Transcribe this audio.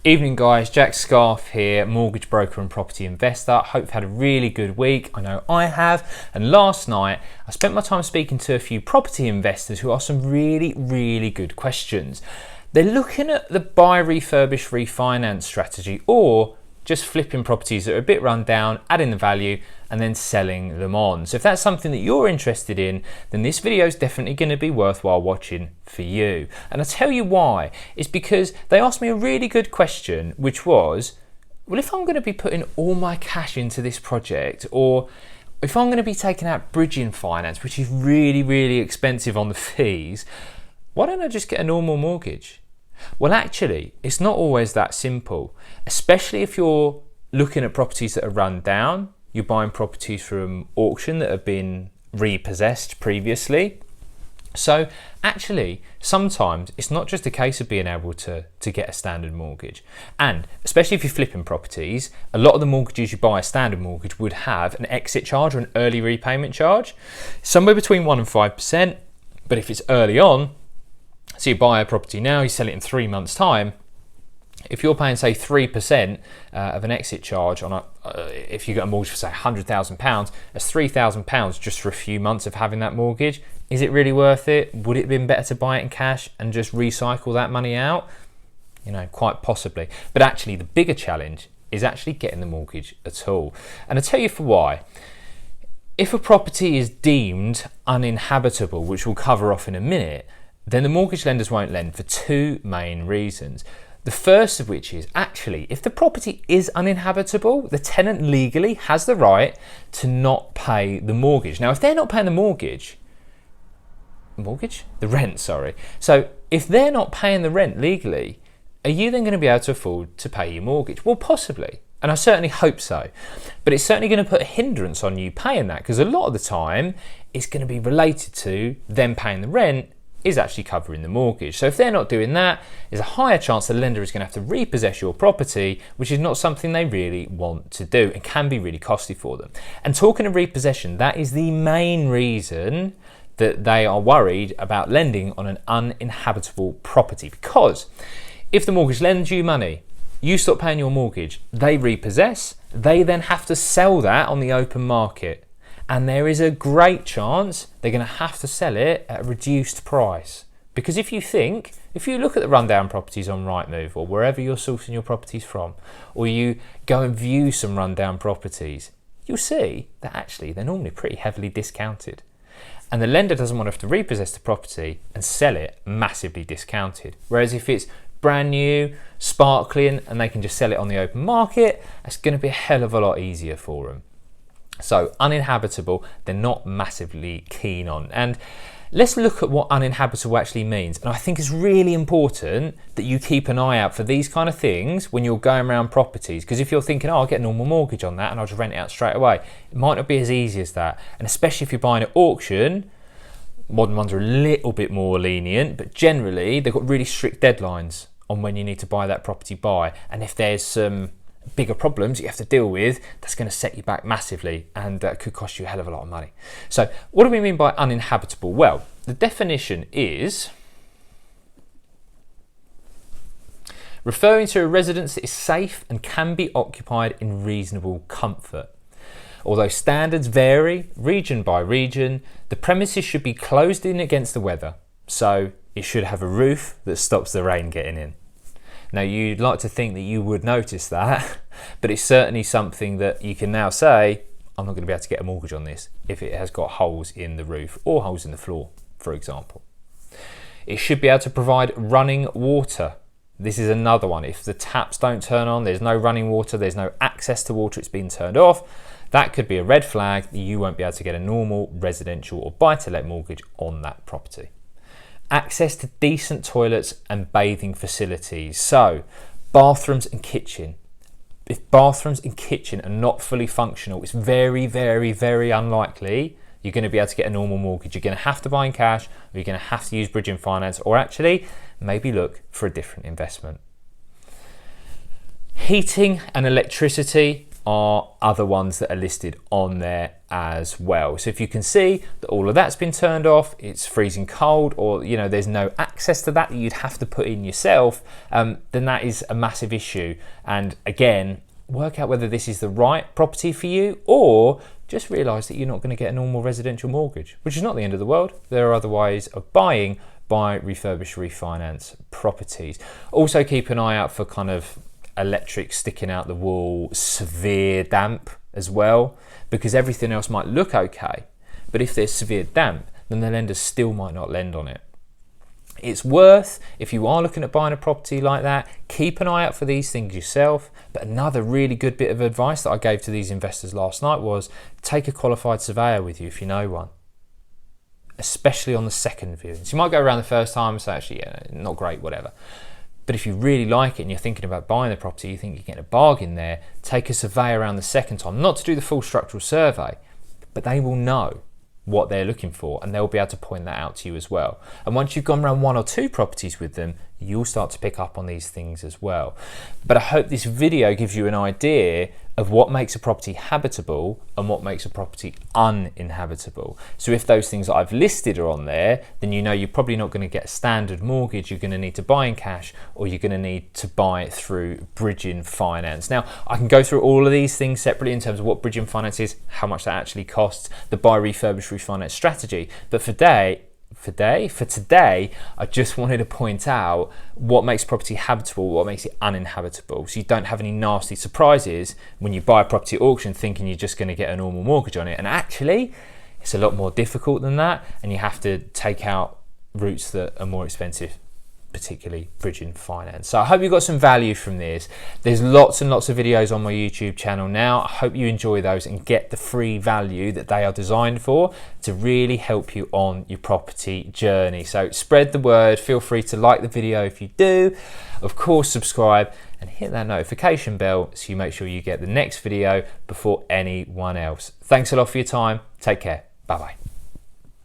Evening guys, Jack Scarf here, mortgage broker and property investor. Hope you've had a really good week. I know I have. And last night, I spent my time speaking to a few property investors who asked some really good questions. They're looking at the buy, refurbish, refinance strategy, or just flipping properties that are a bit run down, adding the value, and then selling them on. So if that's something that you're interested in, then this video is definitely going to be worthwhile watching for you. And I'll tell you why. It's because they asked me a really good question, which was, well, if I'm going to be putting all my cash into this project, or if I'm going to be taking out bridging finance, which is really expensive on the fees, why don't I just get a normal mortgage? Well, actually, it's not always that simple, especially if you're looking at properties that are run down. You're buying properties from auction that have been repossessed previously. So actually, sometimes it's not just a case of being able to get a standard mortgage. And especially if you're flipping properties, a lot of the mortgages you buy a standard mortgage would have an exit charge or an early repayment charge, somewhere between 1% and 5%. But if it's early on, so you buy a property now, you sell it in 3 months' time. If you're paying, say, 3% of an exit charge on if you get a mortgage for, say, £100,000, that's £3,000 just for a few months of having that mortgage. Is it really worth it? Would it have been better to buy it in cash and just recycle that money out? You know, quite possibly. But actually, the bigger challenge is actually getting the mortgage at all. And I'll tell you for why. If a property is deemed uninhabitable, which we'll cover off in a minute, then the mortgage lenders won't lend for two main reasons. The first of which is, actually, if the property is uninhabitable, the tenant legally has the right to not pay the mortgage. Now, if they're not paying the rent, sorry. So if they're not paying the rent legally, are you then going to be able to afford to pay your mortgage? Well, possibly. And I certainly hope so. But it's certainly going to put a hindrance on you paying that, because a lot of the time it's going to be related to them paying the rent is actually covering the mortgage. So if they're not doing that, there's a higher chance the lender is going to have to repossess your property, which is not something they really want to do and can be really costly for them. And talking of repossession, that is the main reason that they are worried about lending on an uninhabitable property. Because if the mortgage lends you money, you stop paying your mortgage, they repossess, they then have to sell that on the open market. And there is a great chance they're going to have to sell it at a reduced price. Because if you look at the rundown properties on Rightmove or wherever you're sourcing your properties from, or you go and view some rundown properties, you'll see that actually they're normally pretty heavily discounted. And the lender doesn't want to have to repossess the property and sell it massively discounted. Whereas if it's brand new, sparkling, and they can just sell it on the open market, it's going to be a hell of a lot easier for them. So uninhabitable, they're not massively keen on. And let's look at what uninhabitable actually means. And I think it's really important that you keep an eye out for these kind of things when you're going around properties. Because if you're thinking, oh, I'll get a normal mortgage on that and I'll just rent it out straight away, it might not be as easy as that. And especially if you're buying at auction, modern ones are a little bit more lenient, but generally they've got really strict deadlines on when you need to buy that property by. And if there's some bigger problems you have to deal with, that's going to set you back massively and could cost you a hell of a lot of money. So what do we mean by uninhabitable? Well, the definition is referring to a residence that is safe and can be occupied in reasonable comfort. Although standards vary region by region, the premises should be closed in against the weather, so it should have a roof that stops the rain getting in. Now, you'd like to think that you would notice that, but it's certainly something that you can now say, I'm not going to be able to get a mortgage on this if it has got holes in the roof or holes in the floor, for example. It should be able to provide running water. This is another one. If the taps don't turn on, there's no running water, there's no access to water, it's been turned off, that could be a red flag that you won't be able to get a normal residential or buy-to-let mortgage on that property. Access to decent toilets and bathing facilities. So, bathrooms and kitchen. If bathrooms and kitchen are not fully functional, it's very unlikely you're going to be able to get a normal mortgage. You're going to have to buy in cash, or you're going to have to use bridging finance, or actually maybe look for a different investment. Heating and electricity are other ones that are listed on there as well. So if you can see that all of that's been turned off, it's freezing cold, or there's no access to that you'd have to put in yourself, then that is a massive issue. And again, work out whether this is the right property for you, or just realise that you're not going to get a normal residential mortgage, which is not the end of the world. There are other ways of buying by refurbished refinance properties. Also keep an eye out for kind of electric sticking out the wall, severe damp as well, because everything else might look okay, but if there's severe damp, then the lender still might not lend on it. It's worth, if you are looking at buying a property like that, keep an eye out for these things yourself. But another really good bit of advice that I gave to these investors last night was take a qualified surveyor with you if you know one, especially on the second viewing. So you might go around the first time and say, actually, yeah, not great, whatever. But if you really like it and you're thinking about buying the property, you think you're getting a bargain there, take a surveyor around the second time, not to do the full structural survey, but they will know what they're looking for and they'll be able to point that out to you as well. And once you've gone around 1 or 2 properties with them, you'll start to pick up on these things as well. But I hope this video gives you an idea of what makes a property habitable and what makes a property uninhabitable. So if those things that I've listed are on there, then you know you're probably not going to get a standard mortgage. You're going to need to buy in cash, or you're going to need to buy it through bridging finance. Now, I can go through all of these things separately in terms of what bridging finance is, how much that actually costs, the buy, refurbish, refinance strategy. But for today, I just wanted to point out what makes property habitable, what makes it uninhabitable, so you don't have any nasty surprises when you buy a property at auction thinking you're just going to get a normal mortgage on it. And actually, it's a lot more difficult than that, and you have to take out routes that are more expensive, particularly bridging finance. So I hope you got some value from this. There's lots and lots of videos on my YouTube channel now. I hope you enjoy those and get the free value that they are designed for to really help you on your property journey. So spread the word. Feel free to like the video if you do. Of course, subscribe and hit that notification bell so you make sure you get the next video before anyone else. Thanks a lot for your time. Take care. Bye-bye.